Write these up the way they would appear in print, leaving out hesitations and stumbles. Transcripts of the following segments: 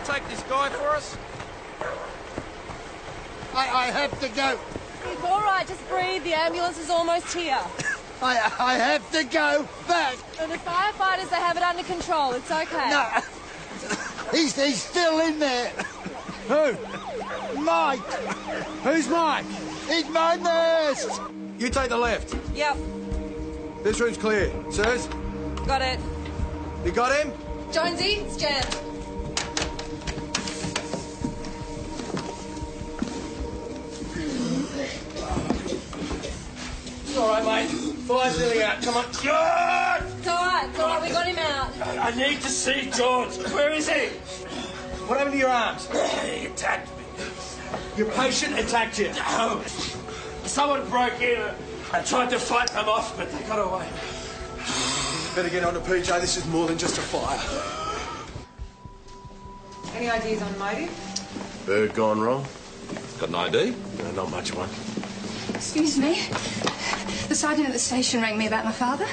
want to take this guy for us? I have to go. It's all right, just breathe. The ambulance is almost here. I have to go back. And the firefighters, they have it under control. It's okay. No, he's still in there. Who? Mike. Who's Mike? He's my nurse. You take the left. Yep, This room's clear. Sirs, got it. you got him? Jonesy, it's Jan. It's all right, mate. Fire's nearly out. Come on. George! It's all right, we got him out. I need to see George. Where is he? What happened to your arms? He attacked me. Your patient attacked you. Oh, someone broke in. I tried to fight them off, but they got away. Better get on to PJ. This is more than just a fire. Any ideas on motive? Bird gone wrong? Got an ID? No, not much of one. Excuse me. The sergeant at the station rang me about my father.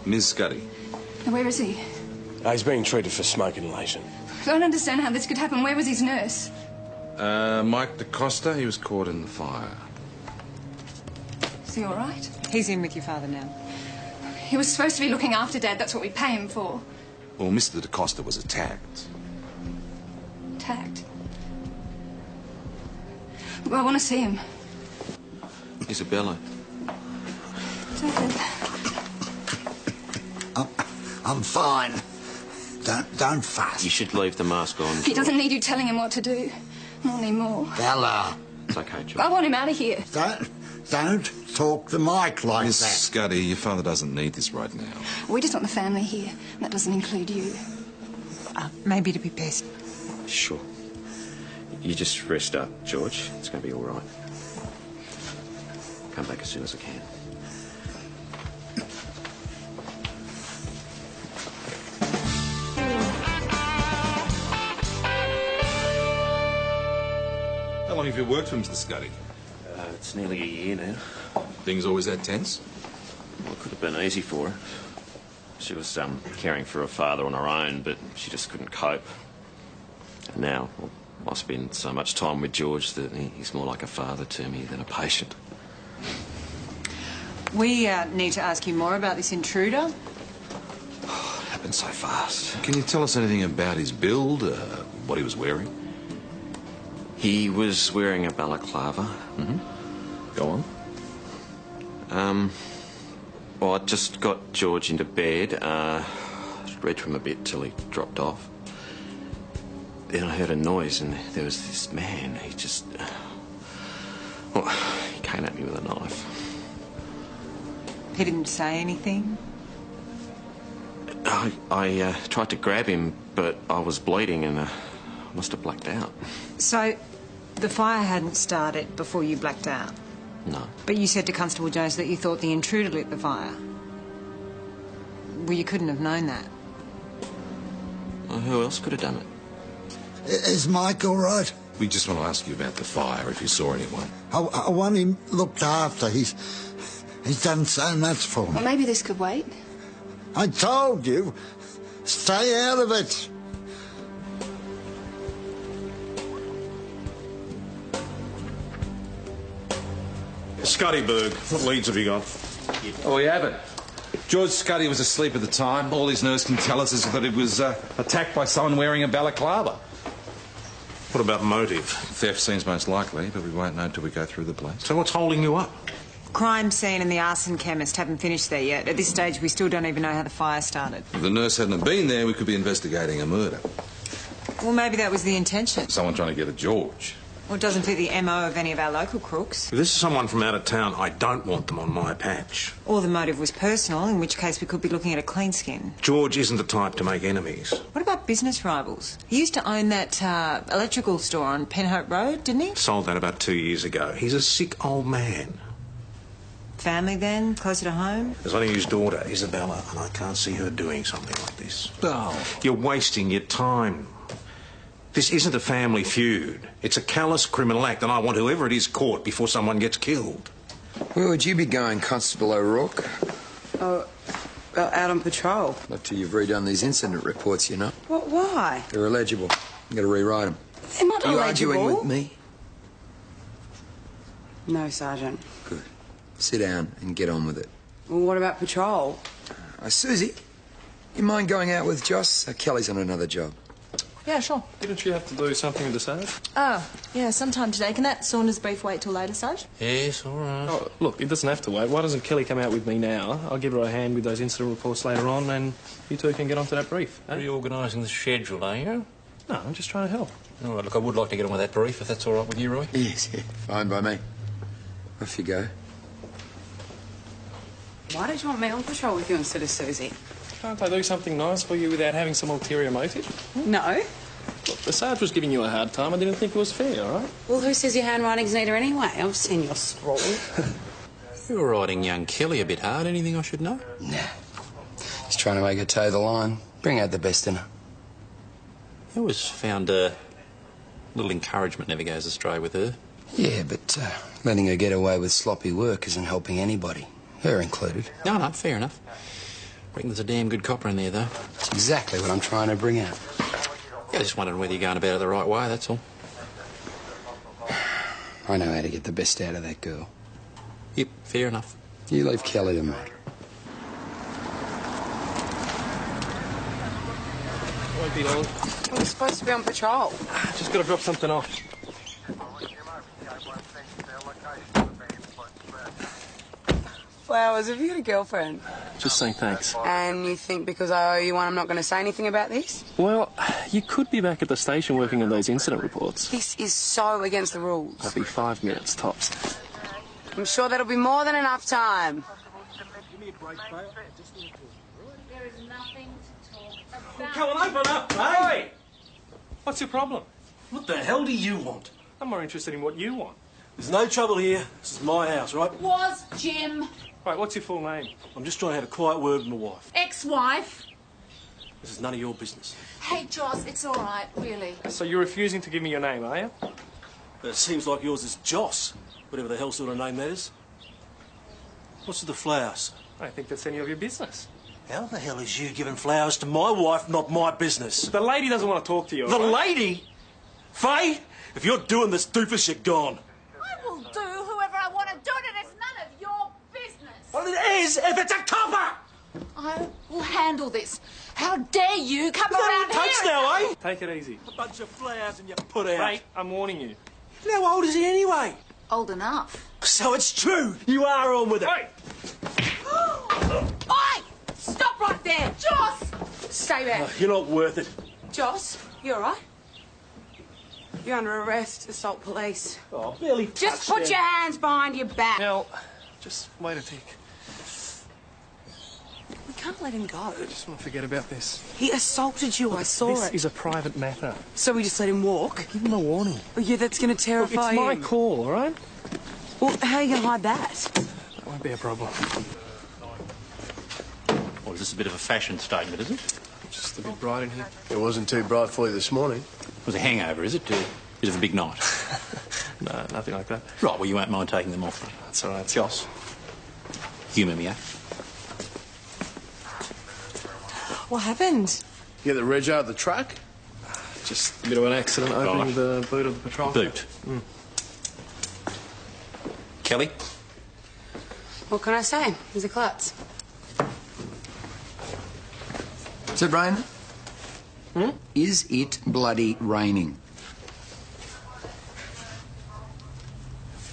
Ms. Scuddy. Where is he? He's being treated for smoke inhalation. I don't understand how this could happen. Where was his nurse? Mike DaCosta, he was caught in the fire. Is he all right? He's in with your father now. He was supposed to be looking after Dad. That's what we pay him for. Well, Mr. DaCosta was attacked. Attacked. Well, I want to see him. Isabella. Dad. I'm fine. Don't fuss. You should leave the mask on. He doesn't need you telling him what to do. Not anymore. Bella, It's okay, George. I want him out of here. don't talk to Mike like Miss that. Scuddy, your father doesn't need this right now. We just want the family here. That doesn't include you. Maybe to be best. Sure. You just rest up, George. It's going to be all right. Come back as soon as I can. How long have you worked for Mr. Scuddy? It's nearly a year now. Things always that tense? Well, it could have been easy for her. She was caring for her father on her own, but she just couldn't cope. And now, well, I spend so much time with George that he's more like a father to me than a patient. We need to ask you more about this intruder. It happened so fast. Can you tell us anything about his build, what he was wearing? He was wearing a balaclava. Mm-hmm. Go on. Well, I just got George into bed. Read to him a bit till he dropped off. Then I heard a noise and there was this man. He just... well, he came at me with a knife. He didn't say anything? I tried to grab him, but I was bleeding and I must have blacked out. So, the fire hadn't started before you blacked out? No. But you said to Constable Jones that you thought the intruder lit the fire. Well, you couldn't have known that. Well, who else could have done it? Is Mike all right? We just want to ask you about the fire, if you saw anyone. I want him looked after. He's done so much for me. Well, maybe this could wait. I told you, stay out of it. Scuddyberg, what leads have you got? Oh, we haven't. George Scuddy was asleep at the time. All his nurse can tell us is that he was attacked by someone wearing a balaclava. What about motive? Theft seems most likely, but we won't know until we go through the place. So what's holding you up? Crime scene and the arson chemist haven't finished there yet. At this stage, we still don't even know how the fire started. If the nurse hadn't been there, we could be investigating a murder. Well, maybe that was the intention. Someone trying to get at George. Well, it doesn't fit the MO of any of our local crooks. If this is someone from out of town, I don't want them on my patch. Or the motive was personal, in which case we could be looking at a clean skin. George isn't the type to make enemies. What about business rivals? He used to own that electrical store on Penhope Road, didn't he? Sold that about 2 years ago. He's a sick old man. Family then, closer to home? There's only his daughter, Isabella, and I can't see her doing something like this. Oh. You're wasting your time. This isn't a family feud. It's a callous criminal act, and I want whoever it is caught before someone gets killed. Where would you be going, Constable O'Rourke? Well, out on patrol. Not till you've redone these incident reports, you know. What? Why? They're illegible. You've got to rewrite them. They're not Are you illegible. arguing with me? No, Sergeant. Good. Sit down and get on with it. Well, what about patrol? Susie, you mind going out with Joss? Kelly's on another job. Yeah, sure. Didn't you have to do something with the Sarge? Oh, yeah, sometime today. Can that Saunders brief wait till later, Sarge? Yes, all right. Oh, look, it doesn't have to wait. Why doesn't Kelly come out with me now? I'll give her a hand with those incident reports later on, and you two can get onto that brief. Eh? Reorganising the schedule, are you? No, I'm just trying to help. All right, look, I would like to get on with that brief, if that's all right with you, Roy. Yes, yeah. Fine by me. Off you go. Why don't you want me on patrol with you instead of Susie? Can't I do something nice for you without having some ulterior motive? No. Look, the Sarge was giving you a hard time. I didn't think it was fair, all right? Well, who says your handwriting's neater anyway? I've seen your scrawl. You were riding young Kelly a bit hard. Anything I should know? Nah. He's trying to make her toe the line. Bring out the best in her. I always found a little encouragement never goes astray with her. Yeah, but letting her get away with sloppy work isn't helping anybody. Her included. No, fair enough. Reckon there's a damn good copper in there, though. That's exactly what I'm trying to bring out. Yeah, I just wondering whether you're going about it the right way, that's all. I know how to get the best out of that girl. Yep, fair enough. You leave Kelly to me. Won't be long. We're supposed to be on patrol. Just got to drop something off. Flowers, have you got a girlfriend? Just saying thanks. And you think because I owe you one I'm not going to say anything about this? Well, you could be back at the station working on those incident reports. This is so against the rules. I'll be 5 minutes tops. I'm sure that'll be more than enough time. There is nothing to talk about. Come on, open up, hey! What's your problem? What the hell do you want? I'm more interested in what you want. There's no trouble here. This is my house, right? Was Jim. Right, what's your full name? I'm just trying to have a quiet word with my wife. Ex-wife. This is none of your business. Hey, Joss, it's all right, really. So you're refusing to give me your name, are you? But it seems like yours is Joss, whatever the hell sort of name that is. What's with the flowers? I don't think that's any of your business. How the hell is you giving flowers to my wife, not my business? The lady doesn't want to talk to you, The right? lady? Faye? If you're doing this doofus, you're gone. I will do whoever I want to do it, and it's none of your business. Well, it is if it's a copper! I will handle this. How dare you come Is that around all it takes here? now, eh? Take it easy. A bunch of flowers and you put out. Mate, I'm warning you. How old is he anyway? Old enough. So it's true. You are on with it. Hey! Oi! Stop right there! Joss! Stay back. You're not worth it. Joss, you all right? You're under arrest, assault police. Oh, barely Just touched put him. your hands behind your back. Now, just wait a tick. We can't let him go. I just want to forget about this. He assaulted you, I saw This it. is a private matter. So we just let him walk? Give him a warning. Oh, yeah, that's going to Look, terrify it's my him. call, all right? Well, how are you going to hide that? That won't be a problem. Well, is this a bit of a fashion statement, is it? Just a bit bright in here. It wasn't too bright for you this morning. It was a hangover, is it? Bit of a big night. No, nothing like that. Right, well, you won't mind taking them off. That's all right, Joss. Humour me, eh? What happened? You get the reg out of the truck? Just a bit of an accident opening Right. the boot of the patrol car. Boot. Kelly? What can I say? He's a klutz. Is it raining? Is it bloody raining?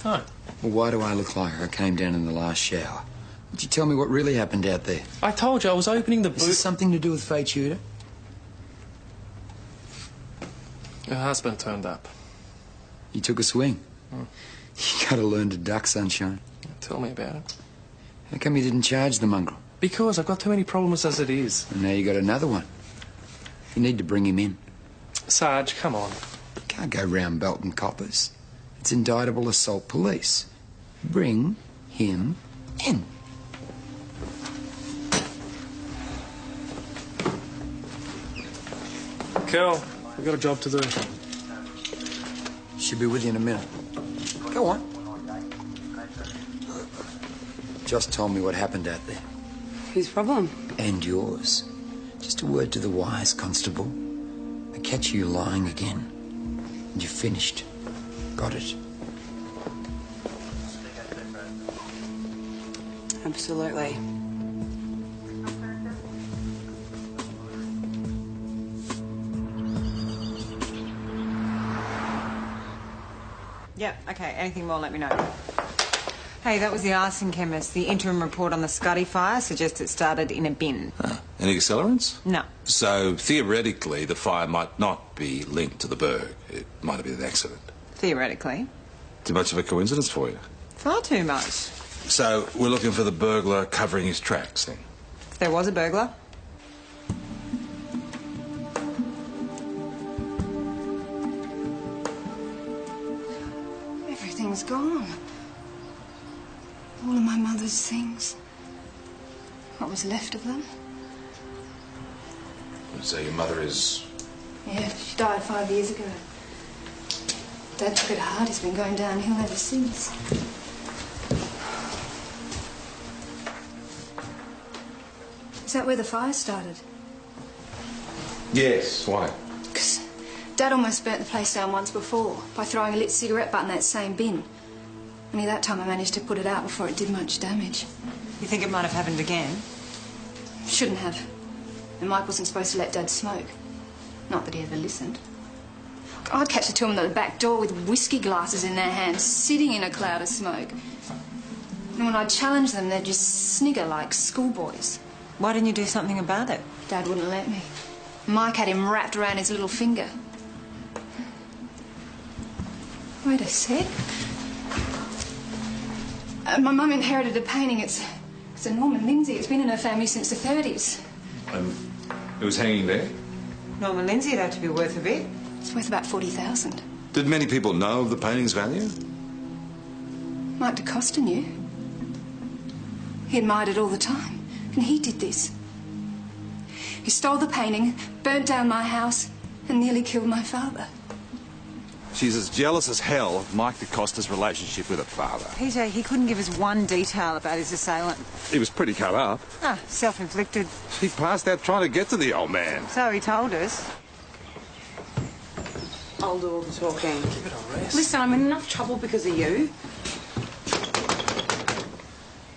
No. Well, why do I look like I came down in the last shower? Would you tell me what really happened out there? I told you I was opening the Is this boot. something to do with Faye Tudor? Her husband turned up. You took a swing. You gotta learn to duck, sunshine. Tell me about it. How come you didn't charge the mongrel? Because I've got too many problems as it is. And now you got another one. You need to bring him in. Sarge, come on. You can't go round belting coppers. It's indictable assault police. Bring him in. Kel, we've got a job to do. Should be with you in a minute. Go on. Just tell me what happened out there. Whose problem? And yours. Just a word to the wise, Constable. I catch you lying again. And you're finished. Got it? Absolutely. Yep, okay. Anything more, let me know. Hey, that was the arson chemist. The interim report on the Scuddy fire suggests it started in a bin. Any accelerants? No. So, theoretically, the fire might not be linked to the Berg. It might have been an accident. Theoretically. Too much of a coincidence for you? Far too much. So, we're looking for the burglar covering his tracks, then? If there was a burglar. Everything's gone. All of my mother's things. What was left of them? So your mother is... Yeah, she died 5 years ago. Dad took it hard. He's been going downhill ever since. Is that where the fire started? Yes, why? Because Dad almost burnt the place down once before by throwing a lit cigarette butt in that same bin. Only that time I managed to put it out before it did much damage. You think it might have happened again? Shouldn't have. And Mike wasn't supposed to let Dad smoke. Not that he ever listened. I'd catch the two of them at the back door with whiskey glasses in their hands, sitting in a cloud of smoke. And when I'd challenge them, they'd just snigger like schoolboys. Why didn't you do something about it? Dad wouldn't let me. Mike had him wrapped around his little finger. Wait a sec. My mum inherited a painting. It's a Norman Lindsay. It's been in her family since the 30s. It was hanging there? Norman Lindsay'd have to be worth a bit. It's worth about 40,000. Did many people know of the painting's value? Mike DaCosta knew. He admired it all the time. And he did this. He stole the painting, burnt down my house, and nearly killed my father. She's as jealous as hell of Mike DaCosta's relationship with her father. PJ, he couldn't give us one detail about his assailant. He was pretty cut up. Ah, self-inflicted. He passed out trying to get to the old man. So he told us. I'll do all the talking. Give it a rest. Listen, I'm in enough trouble because of you.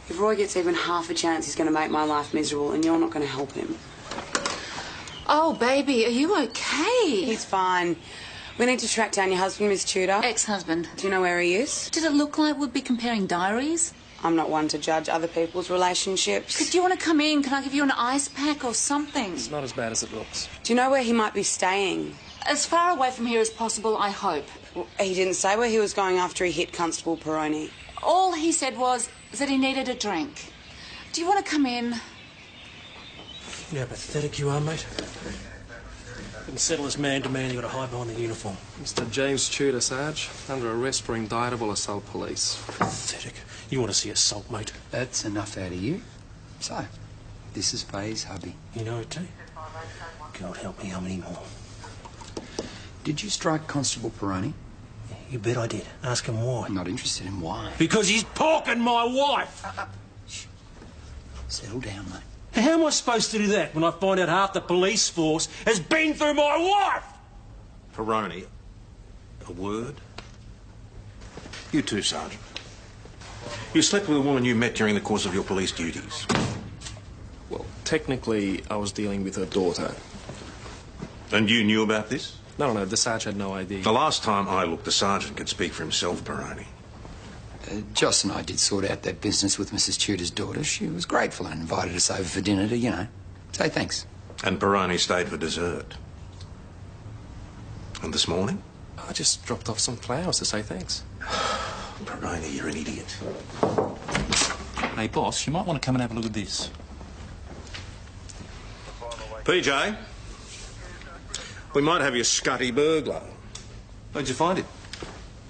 If Roy gets even half a chance, he's going to make my life miserable, and you're not going to help him. Oh, baby, are you okay? He's fine. We need to track down your husband, Miss Tudor. Ex-husband. Do you know where he is? Did it look like we'd be comparing diaries? I'm not one to judge other people's relationships. Do you want to come in? Can I give you an ice pack or something? It's not as bad as it looks. Do you know where he might be staying? As far away from here as possible, I hope. Well, he didn't say where he was going after he hit Constable Peroni. All he said was that he needed a drink. Do you want to come in? You know how pathetic you are, mate. Couldn't settle this man to man, you got to hide behind the uniform. Mr. James Tudor, Sarge, under arrest for indictable assault police. Pathetic. You want to see assault, mate? That's enough out of you. So, this is Faye's hubby. You know it too? God help me, how many more? Did you strike Constable Peroni? You bet I did. Ask him why. I'm not interested in why. Because he's porking my wife! Shh. Settle down, mate. How am I supposed to do that when I find out half the police force has been through my wife? Peroni, a word? You too, Sergeant. You slept with a woman you met during the course of your police duties. Well, technically, I was dealing with her daughter. And you knew about this? No, the Sarge had no idea. The last time I looked, the Sergeant could speak for himself, Peroni. Joss and I did sort out that business with Mrs. Tudor's daughter. She was grateful and invited us over for dinner to, say thanks. And Peroni stayed for dessert. And this morning? I just dropped off some flowers to say thanks. Peroni, you're an idiot. Hey, boss, you might want to come and have a look at this. PJ, we might have your scutty burglar. How'd you find it?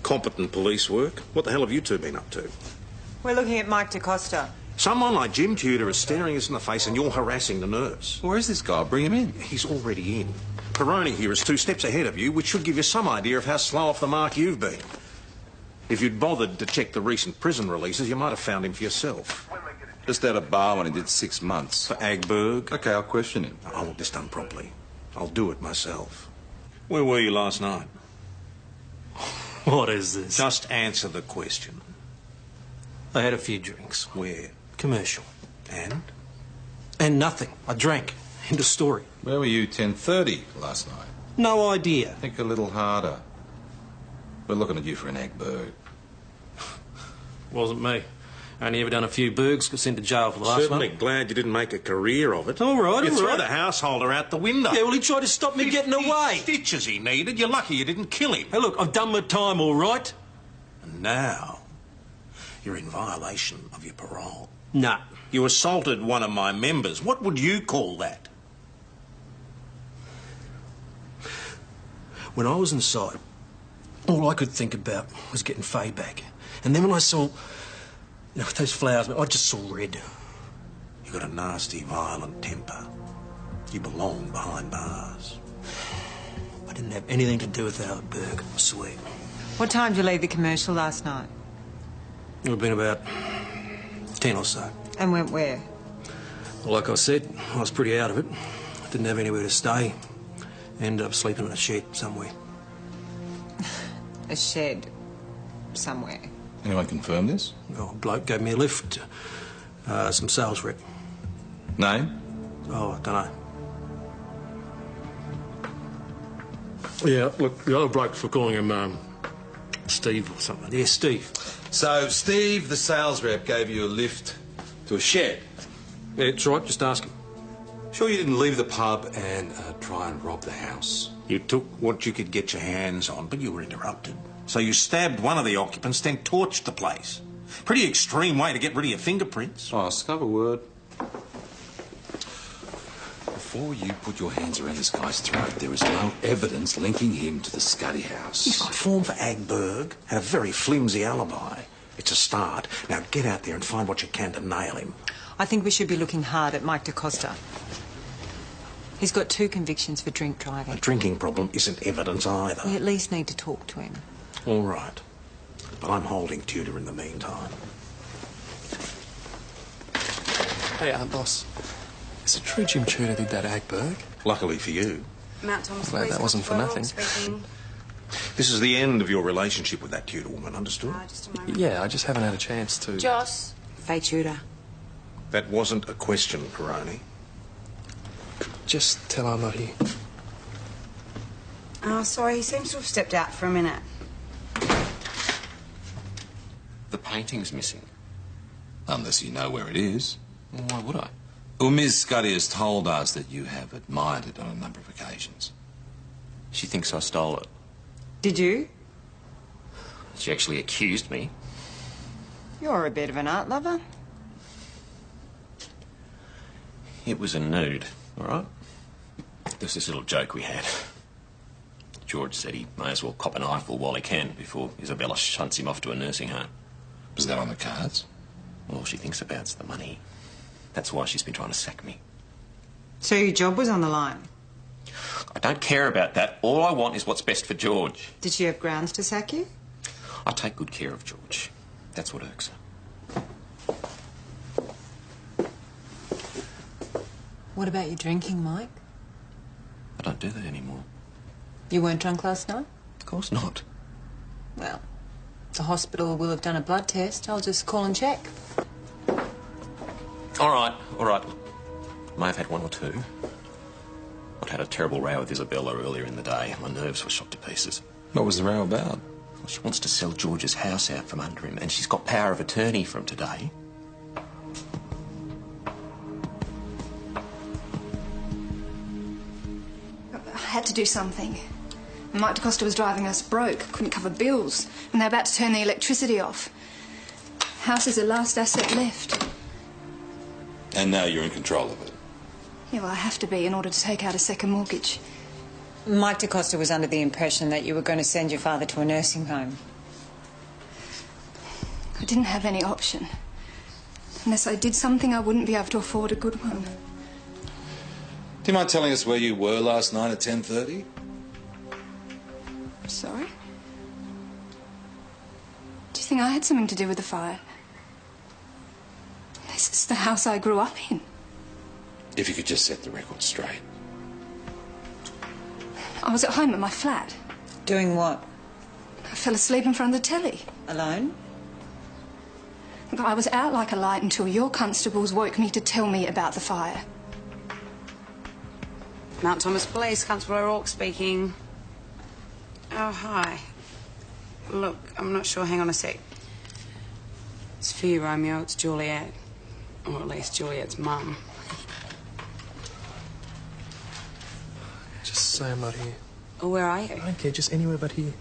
Competent police work. What the hell have you two been up to? We're looking at Mike DaCosta. Someone like Jim Tudor is staring us in the face and you're harassing the nurse. Where is this guy? Bring him in. He's already in. Peroni here is 2 steps ahead of you, which should give you some idea of how slow off the mark you've been. If you'd bothered to check the recent prison releases, you might have found him for yourself. Just out of Barwon, he did 6 months. For Agberg? Okay, I'll question him. I want this done properly. I'll do it myself. Where were you last night? What is this? Just answer the question. I had a few drinks. Where? Commercial. And? And nothing. I drank. End of story. Where were you 10:30 last night? No idea. Think a little harder. We're looking at you for an Agberg. Wasn't me. Only ever done a few burgs, got sent to jail for the last Certainly one. glad you didn't make a career of it. All right, You all threw right. the householder out the window. Yeah, well, he tried to stop me getting away. Stitches he needed. You're lucky you didn't kill him. Hey, look, I've done my time, all right? And now, you're in violation of your parole. Nah. You assaulted one of my members. What would you call that? When I was inside, all I could think about was getting Faye back. And then when I saw, those flowers, I just saw red. You got a nasty, violent temper. You belong behind bars. I didn't have anything to do with that Berg, I swear. What time did you leave the commercial last night? It would have been about 10 or so. And went where? Well, like I said, I was pretty out of it. Didn't have anywhere to stay. Ended up sleeping in a shed somewhere. A shed. Somewhere. Anyone confirm this? Well, a bloke gave me a lift. Some sales rep. Name? Oh, I don't know. Yeah, look, the other bloke for calling him, Steve or something. Yeah, Steve. So, Steve, the sales rep, gave you a lift to a shed? Yeah, that's right, just ask him. Sure you didn't leave the pub and try and rob the house? You took what you could get your hands on, but you were interrupted. So you stabbed one of the occupants, then torched the place. Pretty extreme way to get rid of your fingerprints. Oh, have a word. Before you put your hands around this guy's throat, there is no evidence linking him to the Scuddy house. He's got form for Agberg, had a very flimsy alibi. It's a start. Now get out there and find what you can to nail him. I think we should be looking hard at Mike DaCosta. He's got 2 convictions for drink driving. A drinking problem isn't evidence either. We at least need to talk to him. All right. But I'm holding Tudor in the meantime. Hey, boss. Is it true Jim Tudor did that Agberg? Luckily for you. Mount Thomas Glad Police that wasn't for Constable, nothing. speaking. This is the end of your relationship with that Tudor woman, understood? Just a moment. Yeah, I just haven't had a chance to... Joss. Faye Tudor. That wasn't a question, Peroni. Just tell her I'm not here. Oh, sorry, he seems to have stepped out for a minute. The painting's missing. Unless you know where it is. Well, why would I? Well, Ms. Scuddy has told us that you have admired it on a number of occasions. She thinks I stole it. Did you? She actually accused me. You're a bit of an art lover. It was a nude, all right? There's this little joke we had. George said he may as well cop an eyeful while he can before Isabella shunts him off to a nursing home. Was that on the cards? All she thinks about's the money. That's why she's been trying to sack me. So your job was on the line? I don't care about that. All I want is what's best for George. Did she have grounds to sack you? I take good care of George. That's what irks her. What about your drinking, Mike? I don't do that anymore. You weren't drunk last night? Of course not. Well, the hospital will have done a blood test. I'll just call and check. All right, all right. May have had 1 or 2. I'd had a terrible row with Isabella earlier in the day. My nerves were shot to pieces. What was the row about? Well, she wants to sell George's house out from under him, and she's got power of attorney from today. I had to do something. Mike DaCosta was driving us broke, couldn't cover bills, and they're about to turn the electricity off. House is the last asset left. And now you're in control of it. Yeah, well, I have to be in order to take out a second mortgage. Mike DaCosta was under the impression that you were going to send your father to a nursing home. I didn't have any option. Unless I did something, I wouldn't be able to afford a good one. Do you mind telling us where you were last night at 10:30? Sorry? Do you think I had something to do with the fire? This is the house I grew up in. If you could just set the record straight. I was at home at my flat. Doing what? I fell asleep in front of the telly. Alone? Look, I was out like a light until your constables woke me to tell me about the fire. Mount Thomas Police, Constable O'Rourke speaking. Oh, hi. Look, I'm not sure. Hang on a sec. It's for you, Romeo. It's Juliet. Or at least Juliet's mum. Just say I'm not here. Oh, where are you? I don't care, just anywhere but here.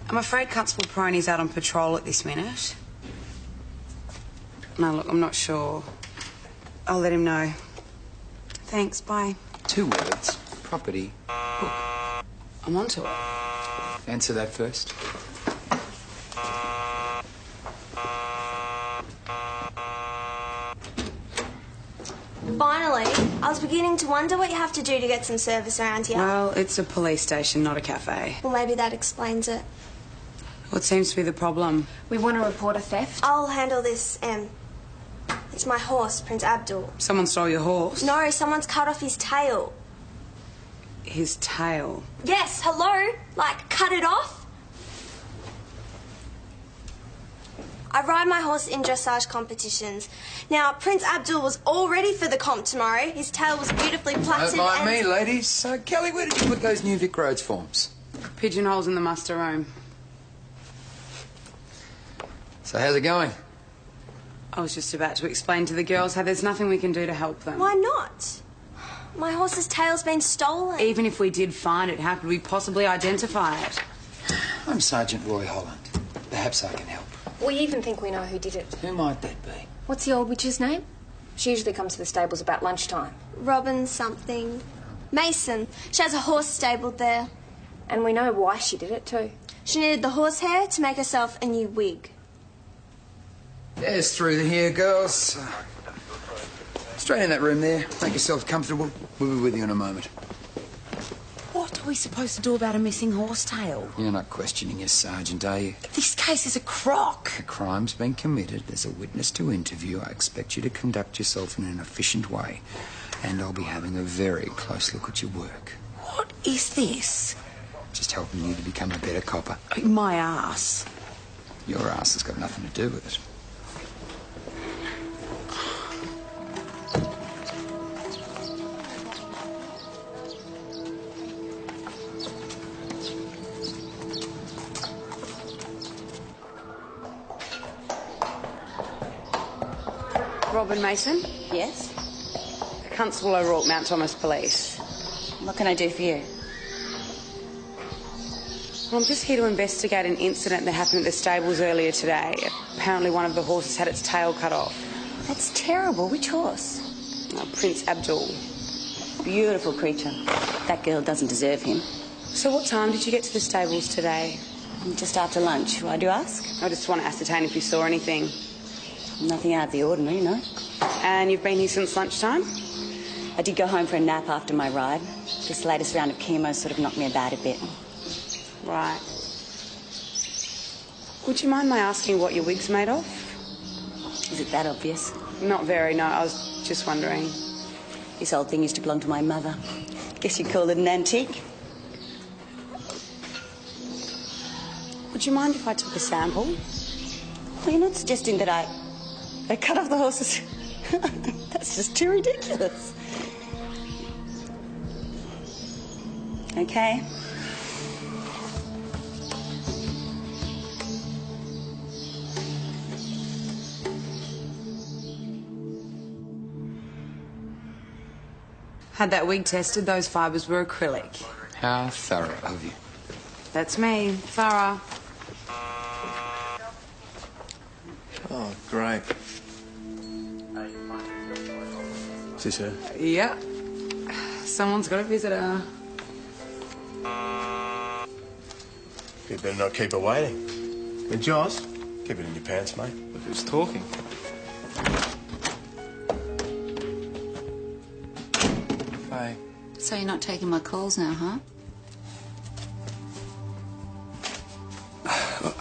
I'm afraid Constable Peroni's out on patrol at this minute. No, look, I'm not sure. I'll let him know. Thanks, bye. 2 words. Property. Book. I'm onto it. Answer that first. Finally, I was beginning to wonder what you have to do to get some service around here. Well, it's a police station, not a cafe. Well, maybe that explains it. What seems to be the problem? We want to report a theft. I'll handle this, Em. It's my horse, Prince Abdul. Someone stole your horse? No, someone's cut off his tail. His tail? Yes, hello? Like, cut it off? I ride my horse in dressage competitions. Now, Prince Abdul was all ready for the comp tomorrow. His tail was beautifully plaited Don't mind and... me, ladies. Kelly, where did you put those new Vic Roads forms? Pigeonholes in the muster room. So how's it going? I was just about to explain to the girls how there's nothing we can do to help them. Why not? My horse's tail's been stolen. Even if we did find it, how could we possibly identify it? I'm Sergeant Roy Holland. Perhaps I can help. We even think we know who did it. Who might that be? What's the old witch's name? She usually comes to the stables about lunchtime. Robin something. Mason. She has a horse stabled there. And we know why she did it too. She needed the horsehair to make herself a new wig. There's through here, girls. Straight in that room there. Make yourselves comfortable. We'll be with you in a moment. What are we supposed to do about a missing horse tail? You're not questioning your sergeant, are you? This case is a crock. A crime's been committed. There's a witness to interview. I expect you to conduct yourself in an efficient way. And I'll be having a very close look at your work. What is this? Just helping you to become a better copper. My ass. Your ass has got nothing to do with it. Robin Mason? Yes? Constable O'Rourke, Mount Thomas Police. What can I do for you? Well, I'm just here to investigate an incident that happened at the stables earlier today. Apparently one of the horses had its tail cut off. That's terrible. Which horse? Prince Abdul. Beautiful creature. That girl doesn't deserve him. So what time did you get to the stables today? Just after lunch. Why do you ask? I just want to ascertain if you saw anything. Nothing out of the ordinary, no. And you've been here since lunchtime? I did go home for a nap after my ride. This latest round of chemo sort of knocked me about a bit. Right. Would you mind my asking what your wig's made of? Is it that obvious? Not very, no. I was just wondering. This old thing used to belong to my mother. Guess you'd call it an antique. Would you mind if I took a sample? Well, you're not suggesting that I cut off the horses. That's just too ridiculous. Okay. Had that wig tested, those fibres were acrylic. How thorough of you. That's me, thorough. Oh, great. Is this her? Yeah. Someone's got a visitor. You better not keep her waiting. And Joss, keep it in your pants, mate. Look who's talking. Faye. So you're not taking my calls now, huh?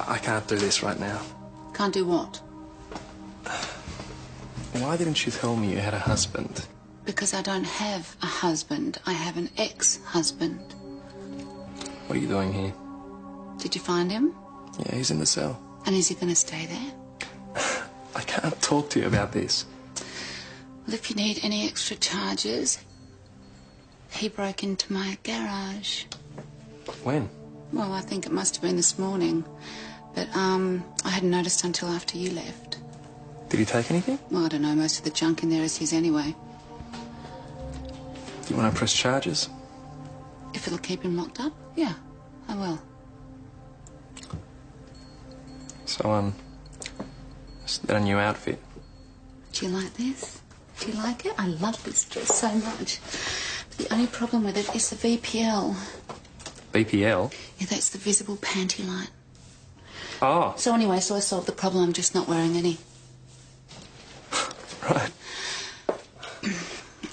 I can't do this right now. Can't do what? why didn't you tell me you had a husband? Because I don't have a husband. I have an ex-husband. What are you doing here? Did you find him? Yeah, he's in the cell. And is he going to stay there? I can't talk to you about this. Well, if you need any extra charges, he broke into my garage. When? Well, I think it must have been this morning. But, I hadn't noticed until after you left. Did he take anything? Well, I don't know. Most of the junk in there is his anyway. Do you want to press charges? If it'll keep him locked up, yeah, I will. So, is that a new outfit? Do you like this? Do you like it? I love this dress so much. But the only problem with it is the VPL. BPL? Yeah, that's the visible panty line. Oh. So anyway, so I solved the problem. I'm just not wearing any. Right.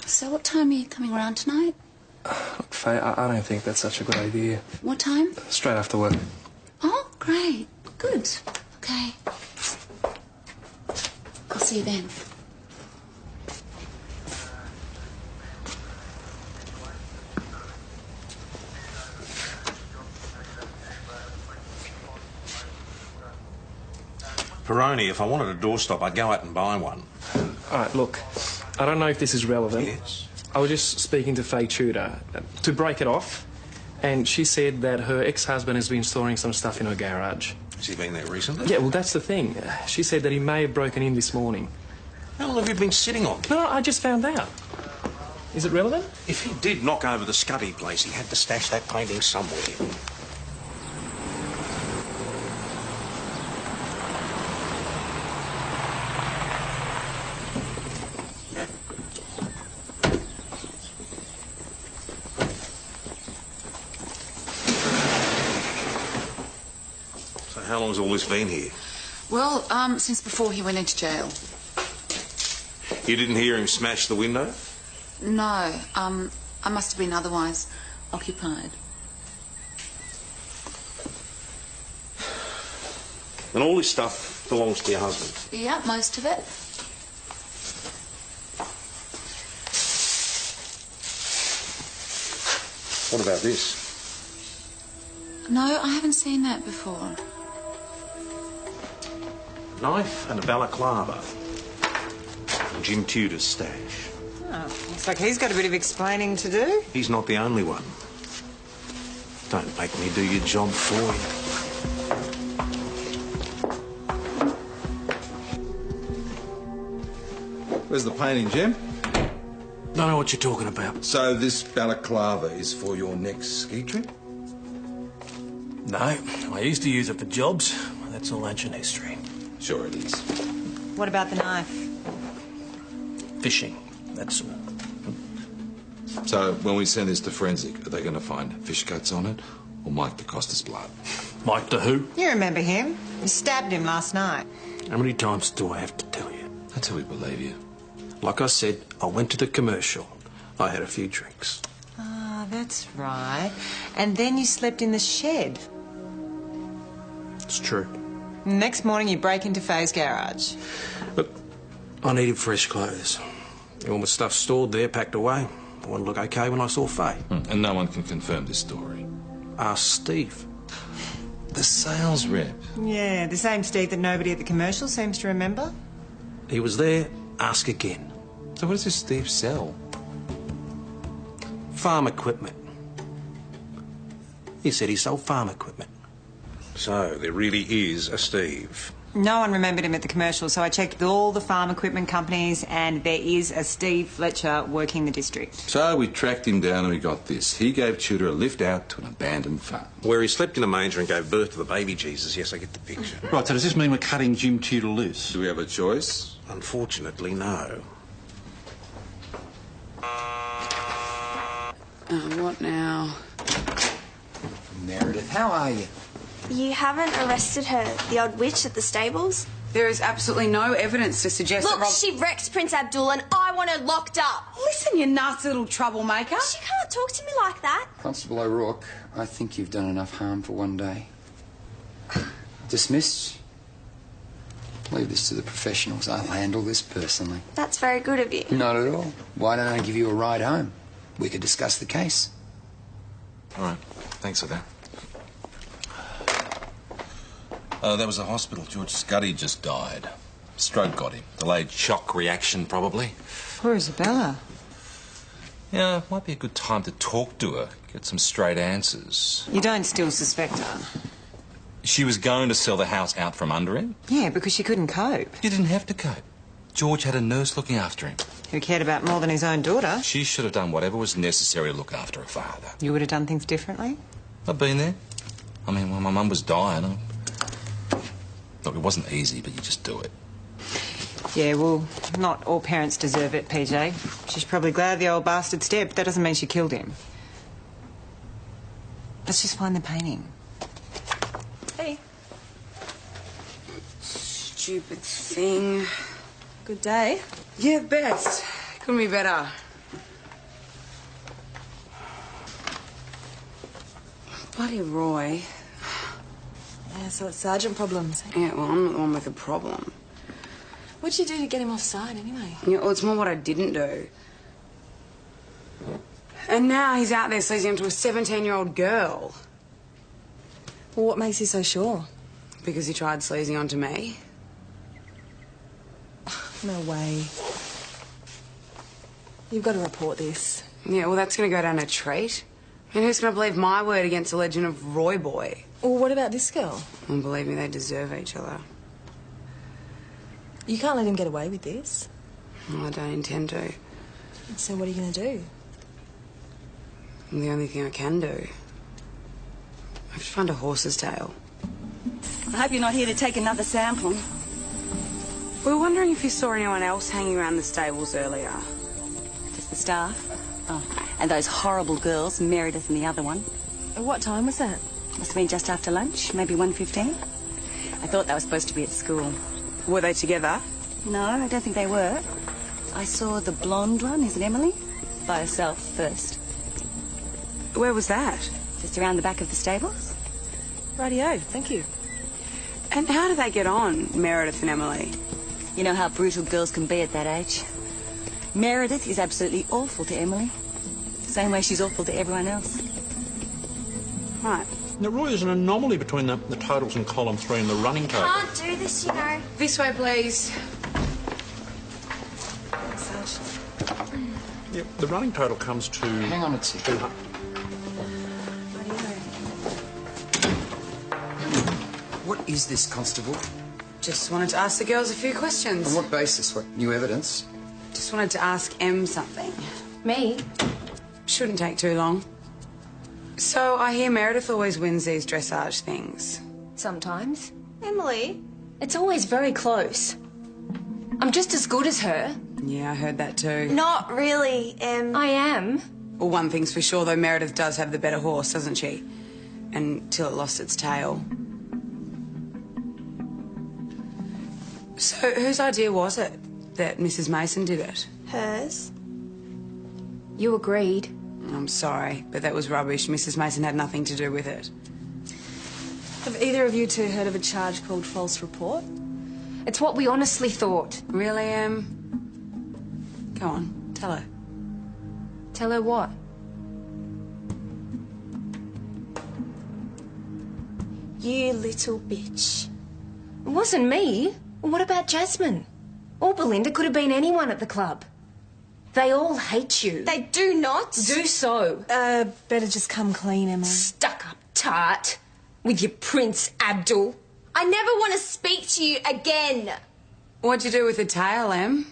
So what time are you coming round tonight? Look, Faye, I don't think that's such a good idea. What time? Straight after work. Oh, great. Good. Okay. I'll see you then. Peroni, if I wanted a doorstop, I'd go out and buy one. All right, look, I don't know if this is relevant. Yes. I was just speaking to Faye Tudor to break it off, and she said that her ex-husband has been storing some stuff in her garage. Has he been there recently? Yeah, well, that's the thing. She said that he may have broken in this morning. How long have you been sitting on? No, I just found out. Is it relevant? If he did knock over the Scuddy place, he had to stash that painting somewhere. So how long has all this been here? Well, since before he went into jail. You didn't hear him smash the window? No, I must have been otherwise occupied. And all this stuff belongs to your husband? Yeah, most of it. What about this? No, I haven't seen that before. Knife and a balaclava. From Jim Tudor's stash. Oh, looks like he's got a bit of explaining to do. He's not the only one. Don't make me do your job for you. Where's the painting, Jim? Don't know what you're talking about. So this balaclava is for your next ski trip? No, I used to use it for jobs. That's all ancient history. Sure it is. What about the knife? Fishing, that's all. So when we send this to forensic, are they going to find fish guts on it or Mike DaCosta's blood? Mike the who? You remember him. You stabbed him last night. How many times do I have to tell you? That's how we believe you. Like I said, I went to the commercial. I had a few drinks. Ah, that's right. And then you slept in the shed. It's true. Next morning you break into Faye's garage. Look, I needed fresh clothes. All my stuff stored there, packed away. I wanted to look okay when I saw Faye. And no one can confirm this story. Ask Steve. The sales rep. Yeah, the same Steve that nobody at the commercial seems to remember. He was there. Ask again. So what does this Steve sell? Farm equipment. He said he sold farm equipment. So there really is a Steve. No one remembered him at the commercial, so I checked with all the farm equipment companies, and there is a Steve Fletcher working the district. So we tracked him down and we got this. He gave Tudor a lift out to an abandoned farm. Where he slept in a manger and gave birth to the baby Jesus. Yes, I get the picture. Right, so does this mean we're cutting Jim Tudor loose? Do we have a choice? Unfortunately, no. Oh, what now? Meredith, how are you? You haven't arrested her, the old witch at the stables? There is absolutely no evidence to suggest Look, that Rob... she wrecked Prince Abdul and I want her locked up. Listen, you nasty little troublemaker. She can't talk to me like that. Constable O'Rourke, I think you've done enough harm for one day. Dismissed. Leave this to the professionals. I'll handle this personally. That's very good of you. Not at all. Why don't I give you a ride home? We could discuss the case. All right. Thanks for that. That was the hospital. George Scuddy just died. Stroke got him. Delayed shock reaction, probably. Poor Isabella. Yeah, might be a good time to talk to her. Get some straight answers. You don't still suspect her? She was going to sell the house out from under him? Yeah, because she couldn't cope. You didn't have to cope. George had a nurse looking after him. Who cared about more than his own daughter? She should have done whatever was necessary to look after her father. You would have done things differently? I've been there. I mean, when my mum was dying, look, it wasn't easy, but you just do it. Yeah, well, not all parents deserve it, PJ. She's probably glad the old bastard's dead, but that doesn't mean she killed him. Let's just find the painting. Hey. Stupid thing. Good day. Yeah, best. Couldn't be better. Bloody Roy. Yeah, so it's sergeant problems. Yeah, well, I'm not the one with the problem. What'd you do to get him offside, anyway? Yeah, well, it's more what I didn't do. And now he's out there sleazing onto a 17-year-old girl. Well, what makes you so sure? Because he tried sleazing onto me. No way. You've got to report this. Yeah, well, that's going to go down a treat. And who's going to believe my word against the legend of Roy Boy? Well, what about this girl? Well, believe me, they deserve each other. You can't let him get away with this. Well, I don't intend to. So what are you going to do? And the only thing I can do... I have to find a horse's tail. I hope you're not here to take another sample. We were wondering if you saw anyone else hanging around the stables earlier. Just the staff. Oh, and those horrible girls, Meredith and the other one. At what time was that? Must have been just after lunch, maybe 1:15. I thought they were supposed to be at school. Were they together? No, I don't think they were. I saw the blonde one, is it Emily? By herself first. Where was that? Just around the back of the stables. Rightio, thank you. And how do they get on, Meredith and Emily? You know how brutal girls can be at that age. Meredith is absolutely awful to Emily. Same way she's awful to everyone else. Right. Now, Roy, is an anomaly between the totals in column 3 and the running total. Can't do this, you know. This way, please. Yep, the running total comes to... Hang on a second. What is this, Constable? Just wanted to ask the girls a few questions. On what basis? What, new evidence? Just wanted to ask Em something. Me? Shouldn't take too long. So, I hear Meredith always wins these dressage things. Sometimes. Emily? It's always very close. I'm just as good as her. Yeah, I heard that too. Not really, I am. Well, one thing's for sure, though, Meredith does have the better horse, doesn't she? Until it lost its tail. So, whose idea was it that Mrs. Mason did it? Hers. You agreed. I'm sorry, but that was rubbish. Mrs. Mason had nothing to do with it. Have either of you two heard of a charge called false report? It's what we honestly thought. Really, Em? Go on, tell her. Tell her what? You little bitch. It wasn't me. What about Jasmine? Or Belinda, could have been anyone at the club. They all hate you. They do not. Do so. Better just come clean, Emily. Stuck up tart. With your Prince Abdul. I never want to speak to you again. What'd you do with the tail, Em?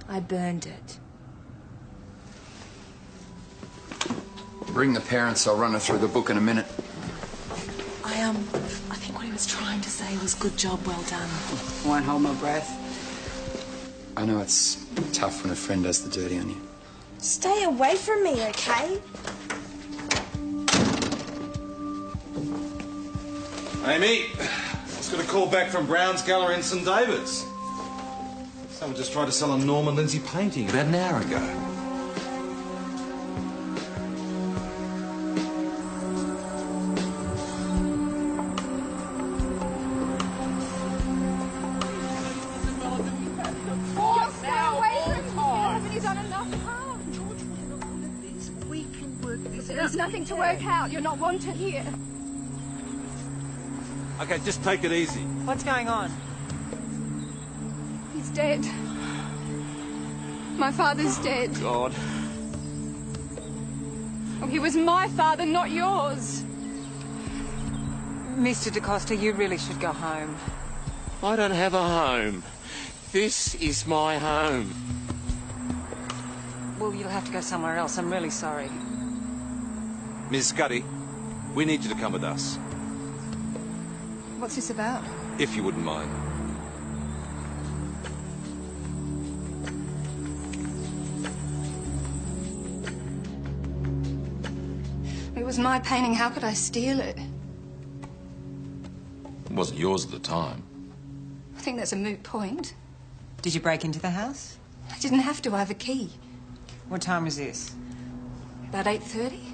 I burned it. Bring the parents. I'll run her through the book in a minute. I think what he was trying to say was good job, well done. Won't hold my breath. I know it's tough when a friend does the dirty on you. Stay away from me, okay? Amy, just got a call back from Brown's Gallery in St David's. Someone just tried to sell a Norman Lindsay painting about an hour ago. There's nothing to work out. You're not wanted here. Okay, just take it easy. What's going on? He's dead. My father's dead. God. Oh, he was my father, not yours. Mr. DaCosta, you really should go home. I don't have a home. This is my home. Well, you'll have to go somewhere else. I'm really sorry. Ms. Scuddy, we need you to come with us, What's this about? if you wouldn't mind. It was my painting. How could I steal it? It wasn't yours at the time. I think that's a moot point. Did you break into the house? I didn't have to. I have a key. What time was this? About 8:30.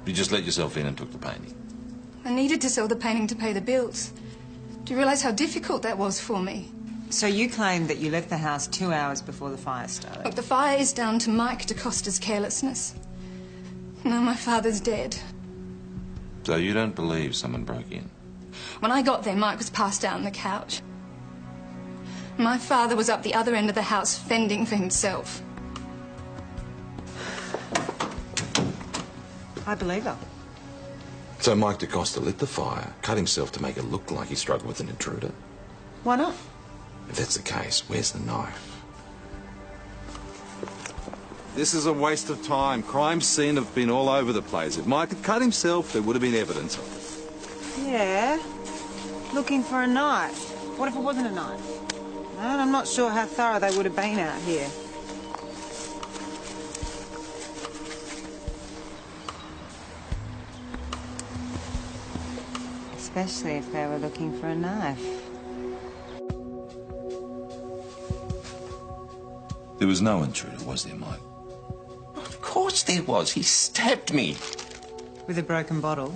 You just let yourself in and took the painting. I needed to sell the painting to pay the bills. Do you realise how difficult that was for me? So you claim that you left the house 2 hours before the fire started? Look, the fire is down to Mike DaCosta's carelessness. Now my father's dead. So you don't believe someone broke in? When I got there, Mike was passed out on the couch. My father was up the other end of the house fending for himself. I believe her. So Mike DaCosta lit the fire, cut himself to make it look like he struggled with an intruder? Why not? If that's the case, where's the knife? This is a waste of time. Crime scene have been all over the place. If Mike had cut himself, there would have been evidence of it. Yeah. Looking for a knife. What if it wasn't a knife? And I'm not sure how thorough they would have been out here. Especially if they were looking for a knife. There was no intruder, was there, Mike? Of course there was. He stabbed me. With a broken bottle?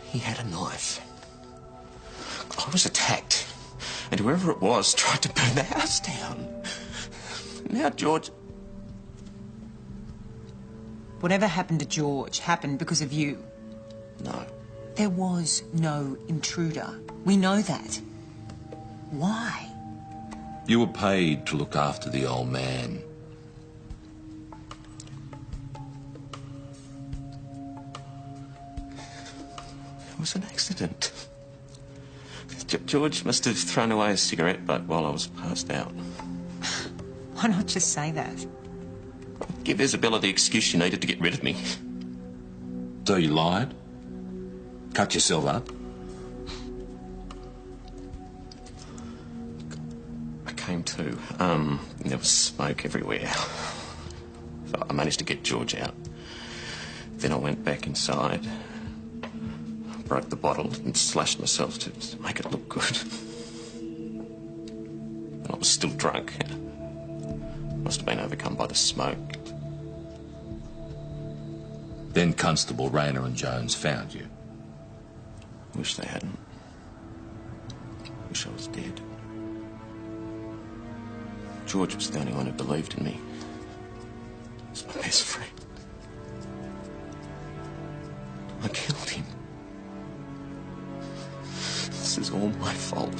He had a knife. I was attacked. And whoever it was tried to burn the house down. Now George... Whatever happened to George happened because of you. No. There was no intruder. We know that. Why? You were paid to look after the old man. It was an accident. George must have thrown away a cigarette butt while I was passed out. Why not just say that? Give Isabella the excuse she needed to get rid of me. So you lied? Cut yourself up? I came to. There was smoke everywhere. So I managed to get George out. Then I went back inside, broke the bottle and slashed myself to make it look good. And I was still drunk. Must have been overcome by the smoke. Then Constable Rayner and Jones found you. Wish they hadn't. Wish I was dead. George was the only one who believed in me. He was my best friend. I killed him. This is all my fault.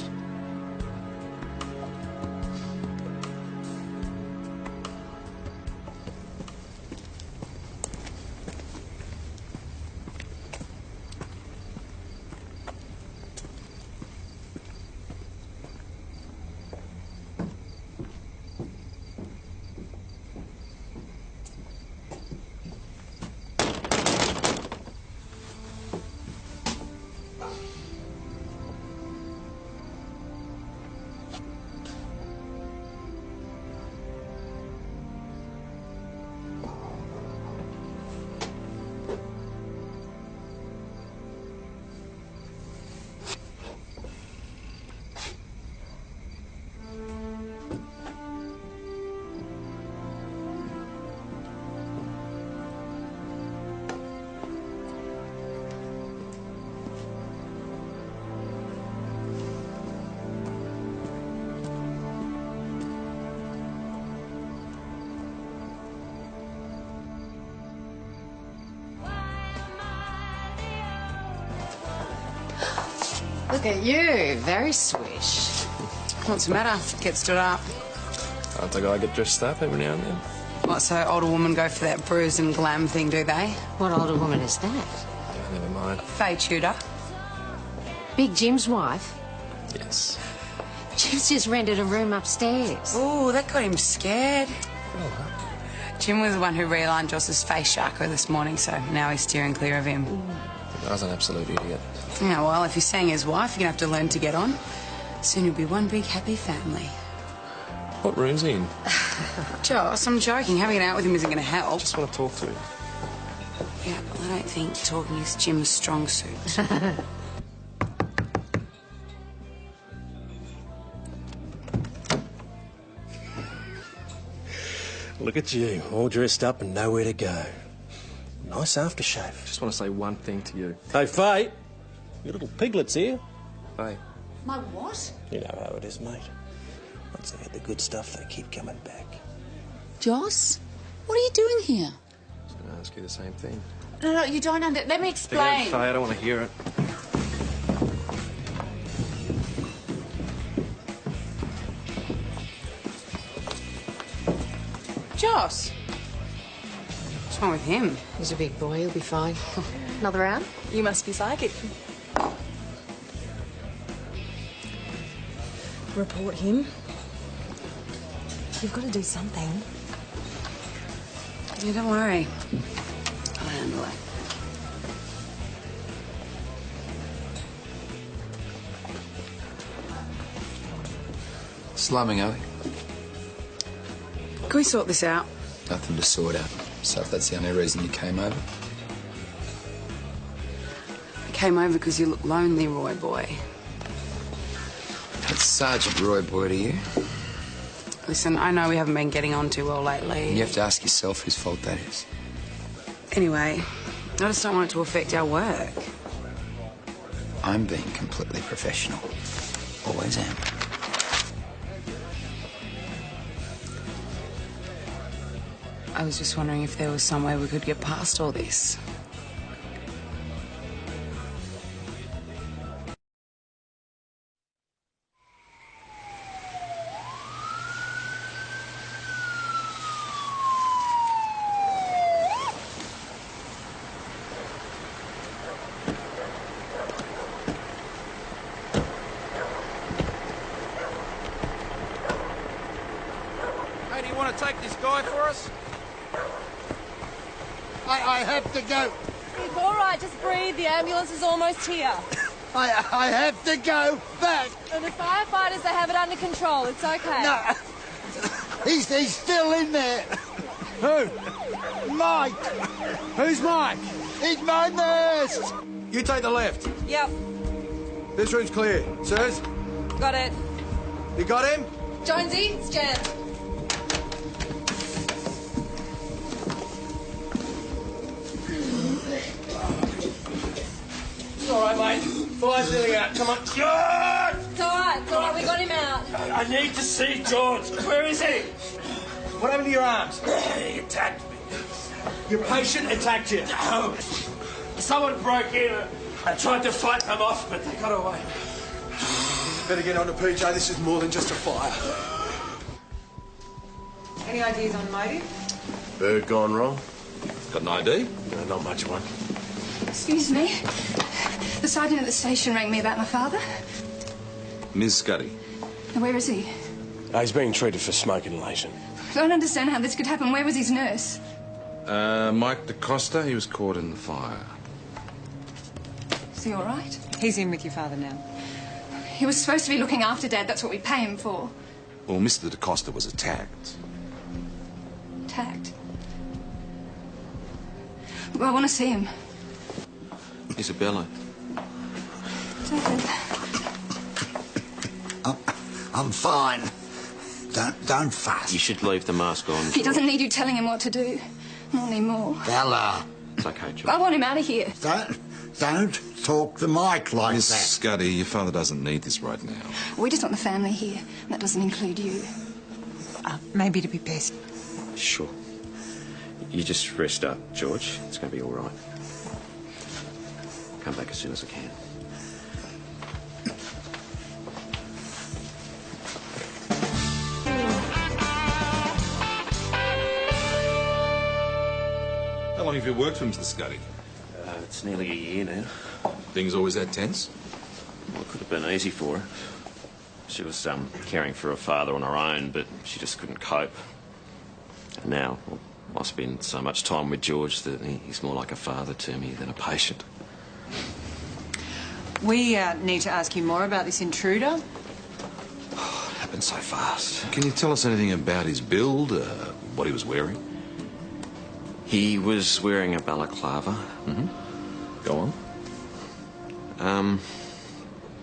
Look at you, very swish. What's the matter? Get stood up. Aren't I gotta get dressed up every now and then? What, so older women go for that bruise and glam thing, do they? What older woman is that? Yeah, never mind. Faye Tudor. Big Jim's wife? Yes. Jim's just rented a room upstairs. Oh, that got him scared. Jim was the one who realigned Joss's face chakra this morning, so now he's steering clear of him. I was an absolute idiot. Yeah, well, if you're seeing his wife, you're going to have to learn to get on. Soon you'll be one big happy family. What room's he in? Joss, I'm joking. Having it out with him isn't going to help. Just want to talk to him. Yeah, I don't think talking is Jim's strong suit. Look at you, all dressed up and nowhere to go. Nice aftershave. Just want to say one thing to you. Hey, Faye, your little piglet's here. Hey. My what? You know how it is, mate. Once they get the good stuff, they keep coming back. Joss, what are you doing here? I was going to ask you the same thing. No, you don't let me Forget it, explain. Faye, I don't want to hear it. Joss? What's wrong with him? He's a big boy, he'll be fine. Another round? You must be psychic. Report him. You've got to do something. Yeah, don't worry. I'll handle it. Slumming, are we? Can we sort this out? Nothing to sort out. So if that's the only reason you came over. I came over because you look lonely, Roy boy. That's Sergeant Roy Boy to you. Listen, I know we haven't been getting on too well lately. You have to ask yourself whose fault that is. Anyway, I just don't want it to affect our work. I'm being completely professional. Always am. I was just wondering if there was some way we could get past all this. Hey, do you want to take this guy for us? I have to go. It's all right, just breathe. The ambulance is almost here. I have to go back. And the firefighters, they have it under control. It's okay. No. He's still in there. Who? Mike. Who's Mike? He's my nurse. You take the left. Yep, This room's clear. Sirs? got it. You got him? Jonesy, it's Jan. All right, mate. Fire's nearly out. Come on. George! It's all right, we got him out. I need to see George. Where is he? What happened to your arms? He attacked me. Your patient attacked you? No. Someone broke in and tried to fight them off, but they got away. Better get on to PJ. This is more than just a fire. Any ideas on motive? Bird gone wrong? Got an ID? No, not much one. Excuse me. The sergeant at the station rang me about my father. Ms. Scuddy. Where is he? He's being treated for smoke inhalation. I don't understand how this could happen. Where was his nurse? Mike DaCosta, he was caught in the fire. Is he all right? He's in with your father now. He was supposed to be looking after Dad. That's what we pay him for. Well, Mr. DaCosta was attacked. Tact. Well, I want to see him. Isabella. David. I'm fine. Don't fuss. You should leave the mask on. He doesn't need you telling him what to do. Not anymore. Bella. It's okay, George. I want him out of here. Don't talk to Mike like Miss that. Scuddy, your father doesn't need this right now. We just want the family here. And that doesn't include you. Maybe to be best. Sure. You just rest up, George. It's going to be all right. Come back as soon as I can. long have you worked for Mr. Scuddy? It's nearly a year now. Things always that tense? Well, it could have been easy for her. She was caring for her father on her own, but she just couldn't cope. And now, well, I spend so much time with George that he's more like a father to me than a patient. We need to ask you more about this intruder. It happened so fast. Can you tell us anything about his build, what he was wearing? He was wearing a balaclava. Mm-hmm. Go on.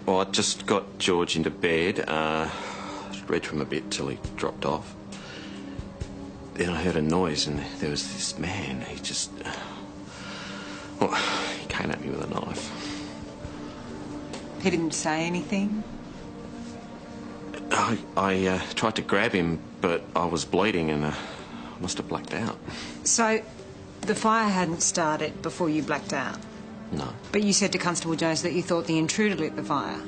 Well, I just got George into bed, read to him a bit till he dropped off. Then I heard a noise and there was this man. He just... well, he came at me with a knife. He didn't say anything? I tried to grab him, but I was bleeding and I must have blacked out. So, the fire hadn't started before you blacked out? No. But you said to Constable Jones that you thought the intruder lit the fire.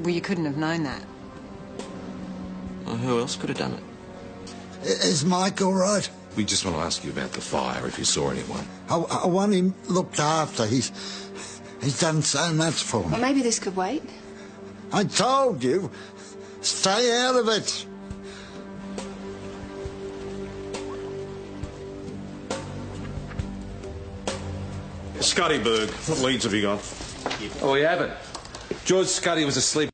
Well, you couldn't have known that. Well, who else could have done it? Is Mike all right? We just want to ask you about the fire, if you saw anyone. I want him looked after. He's done so much for me. Well, maybe this could wait. I told you, stay out of it. Scuddy Berg, what leads have you got? Oh, we haven't. George Scuddy was asleep